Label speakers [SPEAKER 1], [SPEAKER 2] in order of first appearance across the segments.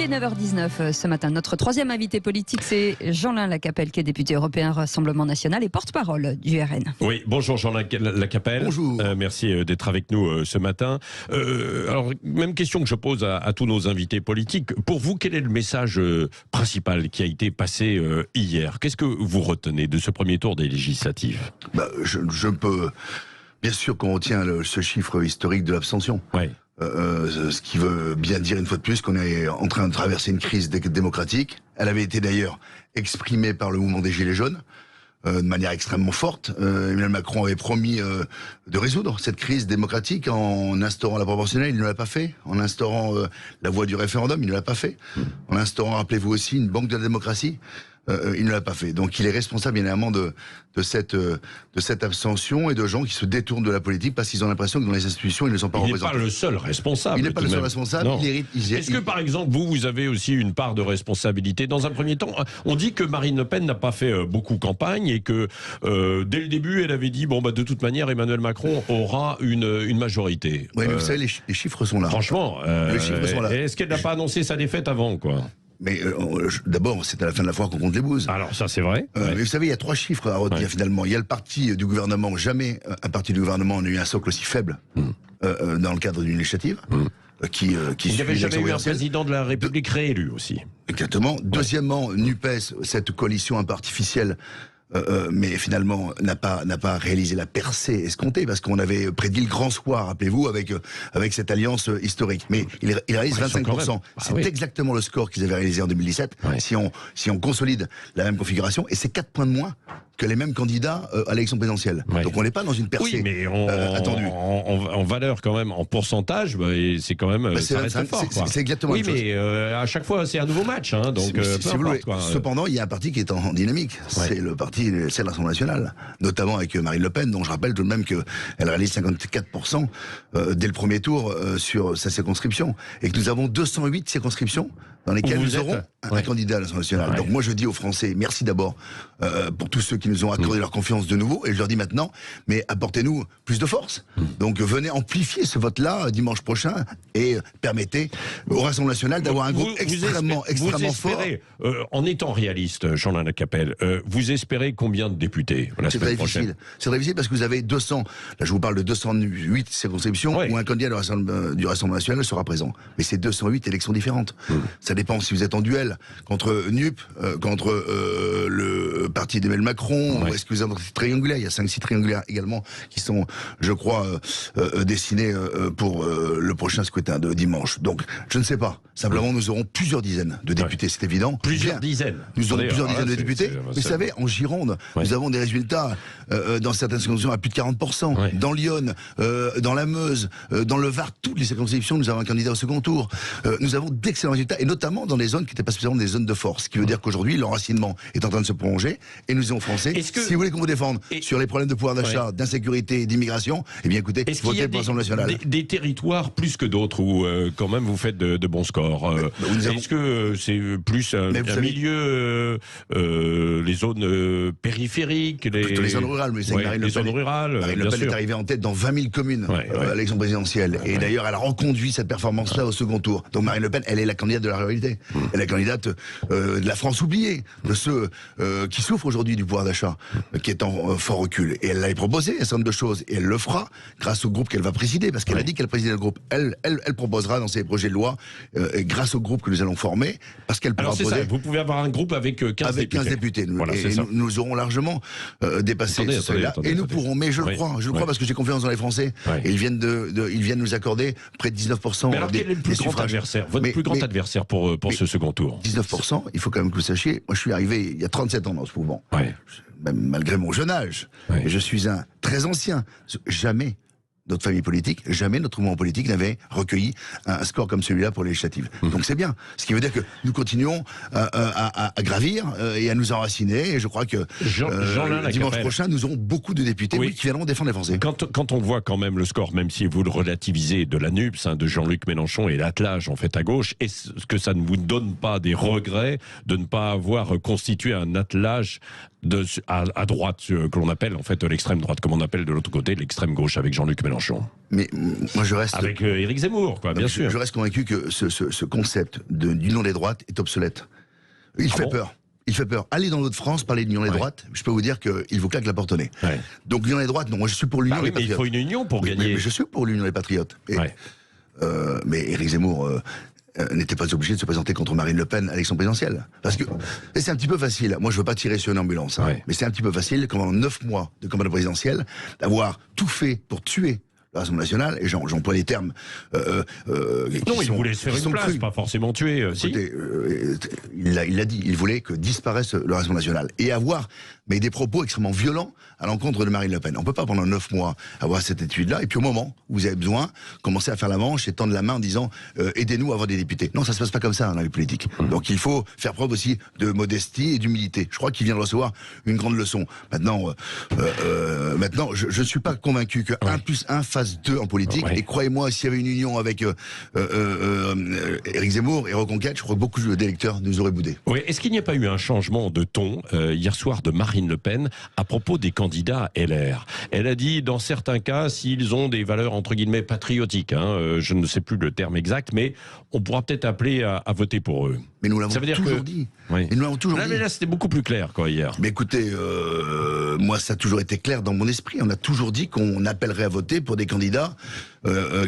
[SPEAKER 1] est 9h19 ce matin. Notre troisième invité politique, c'est Jeanlin Lacapelle, qui est député européen Rassemblement National et porte-parole du RN.
[SPEAKER 2] Oui, bonjour Jeanlin Lacapelle.
[SPEAKER 3] Bonjour.
[SPEAKER 2] Merci d'être avec nous ce matin. Alors, même question que je pose à tous nos invités politiques. Pour vous, quel est le message principal qui a été passé hier? Qu'est-ce que vous retenez de ce premier tour des législatives?
[SPEAKER 3] Je peux... Bien sûr qu'on retient ce chiffre historique de l'abstention.
[SPEAKER 2] Oui.
[SPEAKER 3] Ce qui veut bien dire une fois de plus qu'on est en train de traverser une crise démocratique. Elle avait été d'ailleurs exprimée par le mouvement des Gilets jaunes de manière extrêmement forte. Emmanuel Macron avait promis de résoudre cette crise démocratique en instaurant la proportionnelle, il ne l'a pas fait. En instaurant la voie du référendum, il ne l'a pas fait. En instaurant, rappelez-vous aussi, une banque de la démocratie. Il ne l'a pas fait. Donc il est responsable évidemment de cette abstention et de gens qui se détournent de la politique parce qu'ils ont l'impression que dans les institutions, ils ne sont pas représentés.
[SPEAKER 2] Il n'est pas le seul responsable.
[SPEAKER 3] Il n'est pas le seul responsable.
[SPEAKER 2] Non. Est-ce que par exemple, vous avez aussi une part de responsabilité? Dans un premier temps, on dit que Marine Le Pen n'a pas fait beaucoup campagne et que dès le début, elle avait dit, de toute manière, Emmanuel Macron aura une majorité.
[SPEAKER 3] Oui, mais vous savez, les chiffres sont là.
[SPEAKER 2] Franchement,
[SPEAKER 3] les chiffres sont là.
[SPEAKER 2] Est-ce qu'elle n'a pas annoncé sa défaite avant, quoi?
[SPEAKER 3] Mais d'abord, c'est à la fin de la foire qu'on compte les bouses.
[SPEAKER 2] Alors ça, c'est vrai.
[SPEAKER 3] Mais vous savez, il y a trois chiffres à retenir finalement. Il y a le parti du gouvernement. Jamais un parti du gouvernement n'a eu un socle aussi faible dans le cadre d'une législative. Il
[SPEAKER 2] n'y avait jamais eu un président de la République réélu aussi.
[SPEAKER 3] Exactement. Deuxièmement, NUPES, cette coalition un peu artificielle, mais finalement n'a pas réalisé la percée escomptée parce qu'on avait prédit le grand soir, rappelez-vous, avec cette alliance historique. Mais il réalise 25%. C'est exactement le score qu'ils avaient réalisé en 2017. Ouais. Si on consolide la même configuration, et c'est 4 points de moins que les mêmes candidats à l'élection présidentielle. Ouais. Donc on n'est pas dans une percée attendue.
[SPEAKER 2] En valeur quand même, en pourcentage, c'est quand même ça reste fort.
[SPEAKER 3] C'est exactement la même chose.
[SPEAKER 2] Mais à chaque fois c'est un nouveau match, hein, donc peu importe,
[SPEAKER 3] Cependant, il y a un parti qui est en dynamique. C'est le parti, c'est l'Assemblée nationale, notamment avec Marine Le Pen, dont je rappelle tout de même qu'elle réalise 54% dès le premier tour sur sa circonscription, et que nous avons 208 circonscriptions dans lesquelles nous aurons un candidat à l'Assemblée nationale. Ouais. Donc moi je dis aux Français, merci d'abord pour tous ceux qui nous ont accordé leur confiance de nouveau, et je leur dis maintenant, mais apportez-nous plus de force. Donc venez amplifier ce vote-là dimanche prochain et permettez au Rassemblement national d'avoir un groupe extrêmement fort.
[SPEAKER 2] En étant réaliste, Jeanlin Lacapelle, vous espérez combien de députés la semaine prochaine?
[SPEAKER 3] C'est très difficile parce que vous avez 200, là je vous parle de 208 circonscriptions où un candidat du Rassemblement national sera présent. Mais c'est 208 élections différentes. Ça dépend si vous êtes en duel contre NUP, contre le parti d'Emmanuel Macron, ou est-ce que vous êtes en triangulaire? Il y a 5-6 triangulaires également qui sont, je crois, dessinés pour le prochain scrutin de dimanche. Donc, je ne sais pas. Simplement, nous aurons plusieurs dizaines de députés, c'est évident.
[SPEAKER 2] Plusieurs dizaines.
[SPEAKER 3] Nous aurons plusieurs dizaines de députés. Vous savez, en Gironde, nous avons des résultats dans certaines circonscriptions à plus de 40%. Dans Lyon, dans la Meuse, dans le Var, toutes les circonscriptions, nous avons un candidat au second tour. Nous avons d'excellents résultats, et notamment dans des zones qui n'étaient pas spécialement des zones de force. Ce qui veut dire qu'aujourd'hui, l'enracinement est en train de se prolonger, et nous disons aux Français, si vous voulez qu'on vous défende sur les problèmes de pouvoir d'achat, d'insécurité et d'immigration, eh bien écoutez, votez pour l'Assemblée nationale.
[SPEAKER 2] Des territoires plus que d'autres où quand même vous faites de bons scores. Est-ce que c'est plus un milieu, les zones périphériques,
[SPEAKER 3] les zones rurales, mais
[SPEAKER 2] les zones rurales.
[SPEAKER 3] Marine Le Pen est arrivée en tête dans 20 000 communes à l'élection présidentielle, et d'ailleurs elle a reconduit cette performance-là au second tour. Donc Marine Le Pen, elle est la candidate de la ruralité, elle est la candidate de la France oubliée, de ceux qui souffrent aujourd'hui du pouvoir d'achat, qui est en fort recul. Et elle l'avait proposé un certain nombre de choses, et elle le fera grâce au groupe qu'elle va présider, parce qu'elle a dit qu'elle présidait le groupe. Elle proposera dans ses projets de loi, et grâce au groupe que nous allons former, parce qu'elle pourra
[SPEAKER 2] proposer. Vous pouvez avoir un groupe avec 15 députés.
[SPEAKER 3] Nous aurons largement dépassé ce seuil-là, et nous pourrons. Mais je le crois parce que j'ai confiance dans les Français. Et ils viennent nous accorder près de 19%.
[SPEAKER 2] Mais alors quel est le plus grand adversaire, votre plus grand adversaire pour ce second tour?
[SPEAKER 3] 19%, il faut quand même que vous sachiez. Moi, je suis arrivé il y a 37 ans dans ce mouvement. Même malgré mon jeune âge. Et je suis un très ancien. Jamais notre famille politique, jamais notre mouvement politique n'avait recueilli un score comme celui-là pour les législatives. Donc c'est bien. Ce qui veut dire que nous continuons à gravir et à nous enraciner. Et je crois que dimanche prochain, nous aurons beaucoup de députés qui viendront défendre les Français.
[SPEAKER 2] Quand on voit quand même le score, même si vous le relativisez, de la NUPS, de Jean-Luc Mélenchon et l'attelage en fait à gauche, est-ce que ça ne vous donne pas des regrets de ne pas avoir constitué un attelage à droite, que l'on appelle en fait l'extrême droite, comme on appelle de l'autre côté l'extrême gauche avec Jean-Luc Mélenchon? Mélenchon.
[SPEAKER 3] Mais moi, je reste...
[SPEAKER 2] Avec Éric Zemmour, quoi, bien sûr.
[SPEAKER 3] Je reste convaincu que ce concept d'union des droites est obsolète. Il fait peur. Il fait peur. Allez dans l'autre France, parler d'union des droites, je peux vous dire qu'il vous claque la porte au nez. Ouais. Donc l'union des droites, non, moi je suis pour l'union des patriotes.
[SPEAKER 2] Mais il faut une union pour gagner.
[SPEAKER 3] Mais je suis pour l'union des patriotes. Mais Éric Zemmour n'était pas obligé de se présenter contre Marine Le Pen à l'élection présidentielle. Parce que c'est un petit peu facile. Moi je veux pas tirer sur une ambulance, mais c'est un petit peu facile, comme en 9 mois de campagne présidentielle, d'avoir tout fait pour tuer l'Assemblée nationale, et j'emploie les termes
[SPEAKER 2] non, il voulait se faire une place, pas forcément tuer.
[SPEAKER 3] Écoutez, il l'a dit, il voulait que disparaisse le Rassemblement national, et avoir des propos extrêmement violents à l'encontre de Marine Le Pen. On peut pas pendant 9 mois avoir cette étude-là, et puis au moment où vous avez besoin, commencer à faire la manche et tendre la main en disant aidez-nous à avoir des députés. Non, ça se passe pas comme ça dans les politiques. Donc il faut faire preuve aussi de modestie et d'humilité. Je crois qu'il vient de recevoir une grande leçon. Maintenant, je suis pas convaincu que 1 + 1 fasse 2 en politique, et croyez-moi, s'il y avait une union avec Éric Zemmour et Reconquête, je crois que beaucoup d'électeurs nous auraient boudé.
[SPEAKER 2] Oui, est-ce qu'il n'y a pas eu un changement de ton hier soir de Marine Le Pen à propos des candidats LR? Elle a dit, dans certains cas, s'ils ont des valeurs entre guillemets patriotiques, je ne sais plus le terme exact, mais on pourra peut-être appeler à voter pour eux.
[SPEAKER 3] Mais nous l'avons toujours dit.
[SPEAKER 2] Oui.
[SPEAKER 3] Mais nous l'avons toujours dit.
[SPEAKER 2] Mais là, c'était beaucoup plus clair, quoi, hier.
[SPEAKER 3] Mais écoutez, moi, ça a toujours été clair dans mon esprit. On a toujours dit qu'on appellerait à voter pour des candidats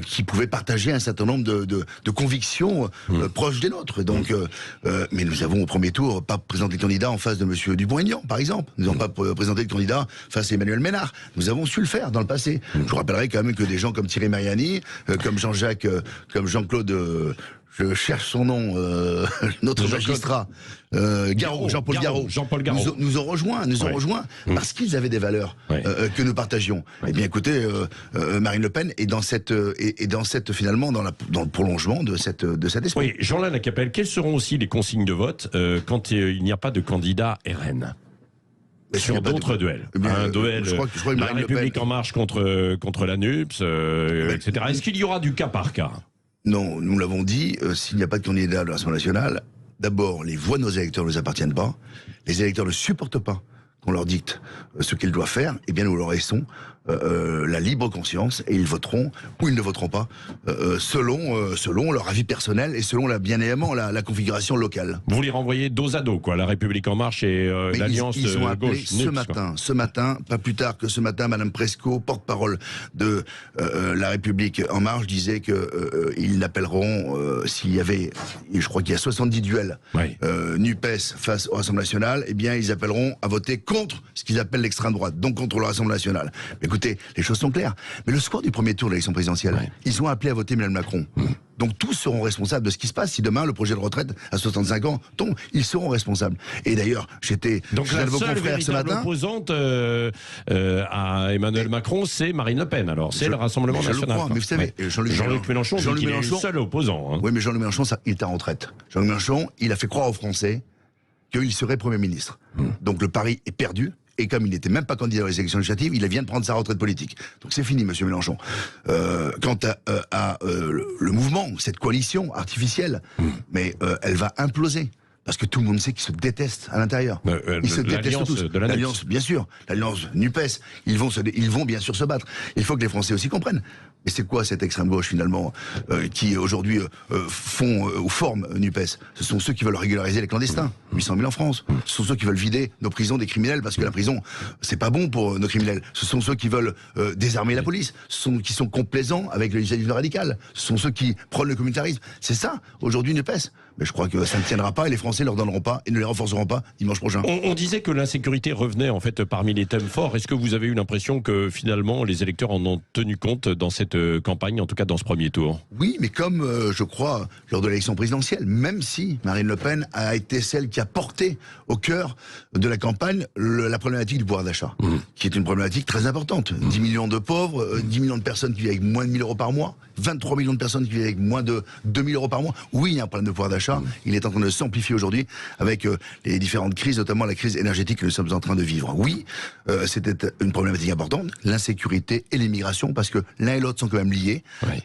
[SPEAKER 3] qui pouvaient partager un certain nombre de convictions proches des nôtres. Donc, mais nous avons au premier tour pas présenté de candidat en face de Monsieur Dupont-Aignan, par exemple. Nous n'avons pas présenté de candidat face à Emmanuel Ménard. Nous avons su le faire dans le passé. Je vous rappellerai quand même que des gens comme Thierry Mariani, comme Jean-Jacques, comme Jean-Claude... je cherche son nom, notre magistrat, Jean-Paul Garot, nous ont rejoints, parce qu'ils avaient des valeurs que nous partagions. Eh bien, écoutez, Marine Le Pen est dans cette finalement dans le prolongement de cet esprit.
[SPEAKER 2] Oui, Jean-Lin Lacapelle, quelles seront aussi les consignes de vote quand il n'y a pas de candidat RN? Sur d'autres duels. Un duel
[SPEAKER 3] je crois que
[SPEAKER 2] La République en marche contre la NUPS, etc. Est-ce qu'il y aura du cas par cas?
[SPEAKER 3] Non, nous l'avons dit, s'il n'y a pas de candidat de l'Assemblée nationale, d'abord, les voix de nos électeurs ne nous appartiennent pas. Les électeurs ne supportent pas qu'on leur dicte ce qu'ils doivent faire. Eh bien, nous leur laissons la libre conscience, et ils voteront ou ils ne voteront pas selon leur avis personnel et selon bien évidemment la configuration locale.
[SPEAKER 2] Vous les renvoyez dos à dos, quoi, la République en marche et l'Alliance
[SPEAKER 3] ils ont appelé
[SPEAKER 2] gauche.
[SPEAKER 3] ce matin, pas plus tard que ce matin, Madame Presco, porte-parole de la République en marche, disait que ils n'appelleront s'il y avait, je crois qu'il y a 70 duels NUPES face au Rassemblement national, eh bien ils appelleront à voter contre ce qu'ils appellent l'extrême droite, donc contre le Rassemblement national. Mais écoutez, les choses sont claires. Mais le score du premier tour de l'élection présidentielle, ils ont appelé à voter Emmanuel Macron. Donc tous seront responsables de ce qui se passe. Si demain le projet de retraite à 65 ans tombe, ils seront responsables. Et d'ailleurs, j'étais
[SPEAKER 2] donc la seule véritable opposante à Emmanuel Macron, c'est Marine Le Pen. Alors c'est le Rassemblement national.
[SPEAKER 3] Mais vous savez,
[SPEAKER 2] Jean-Luc Mélenchon, dit qu'il est le seul opposant.
[SPEAKER 3] Oui, mais Jean-Luc Mélenchon, il est en retraite. Jean-Luc Mélenchon, il a fait croire aux Français qu'il serait Premier ministre. Donc le pari est perdu. Et comme il n'était même pas candidat aux élections législatives, il vient de prendre sa retraite politique. Donc c'est fini, Monsieur Mélenchon. Quant à le mouvement, cette coalition artificielle, mais elle va imploser. Parce que tout le monde sait qu'ils se détestent à l'intérieur. Ils se détestent tous. L'alliance, bien sûr, l'alliance NUPES, ils vont bien sûr se battre. Il faut que les Français aussi comprennent. Mais c'est quoi cette extrême gauche finalement qui aujourd'hui forment NUPES? Ce sont ceux qui veulent régulariser les clandestins, 800 000 en France. Ce sont ceux qui veulent vider nos prisons des criminels parce que la prison c'est pas bon pour nos criminels. Ce sont ceux qui veulent désarmer la police, qui sont complaisants avec le djihadisme radical. Ce sont ceux qui prônent le communautarisme. C'est ça aujourd'hui NUPES. Mais je crois que ça ne tiendra pas et les Français ne leur donneront pas et ne les renforceront pas dimanche prochain.
[SPEAKER 2] On disait que l'insécurité revenait en fait parmi les thèmes forts. Est-ce que vous avez eu l'impression que finalement les électeurs en ont tenu compte dans cette campagne, en tout cas dans ce premier tour?
[SPEAKER 3] Oui, mais comme je crois lors de l'élection présidentielle, même si Marine Le Pen a été celle qui a porté au cœur de la campagne la problématique du pouvoir d'achat, qui est une problématique très importante. 10 millions de pauvres, 10 millions de personnes qui vivent avec moins de 1 000 euros par mois, 23 millions de personnes qui vivent avec moins de 2 000 euros par mois. Oui, il y a un problème de pouvoir d'achat. d'achat. Il est en train de s'amplifier aujourd'hui avec les différentes crises, notamment la crise énergétique que nous sommes en train de vivre. Oui, c'était une problématique importante, l'insécurité et l'immigration, parce que l'un et l'autre sont quand même liés.
[SPEAKER 2] Oui.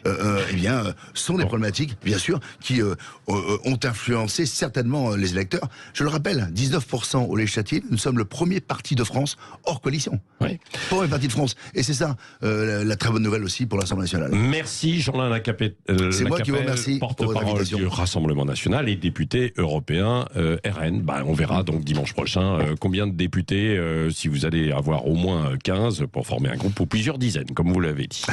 [SPEAKER 3] Eh bien, sont des problématiques, bien sûr, qui ont influencé certainement les électeurs. Je le rappelle, 19% au législatif, nous sommes le premier parti de France hors coalition.
[SPEAKER 2] Oui.
[SPEAKER 3] Premier parti de France. Et c'est ça, la très bonne nouvelle aussi pour l'Assemblée nationale.
[SPEAKER 2] Merci Jean-Lin Lacapelle,
[SPEAKER 3] C'est moi qui vous remercie pour votre
[SPEAKER 2] porte-parole
[SPEAKER 3] invitation.
[SPEAKER 2] du Rassemblement national et député européen RN. On verra donc dimanche prochain combien de députés, si vous allez avoir au moins 15 pour former un groupe ou plusieurs dizaines, comme vous l'avez dit.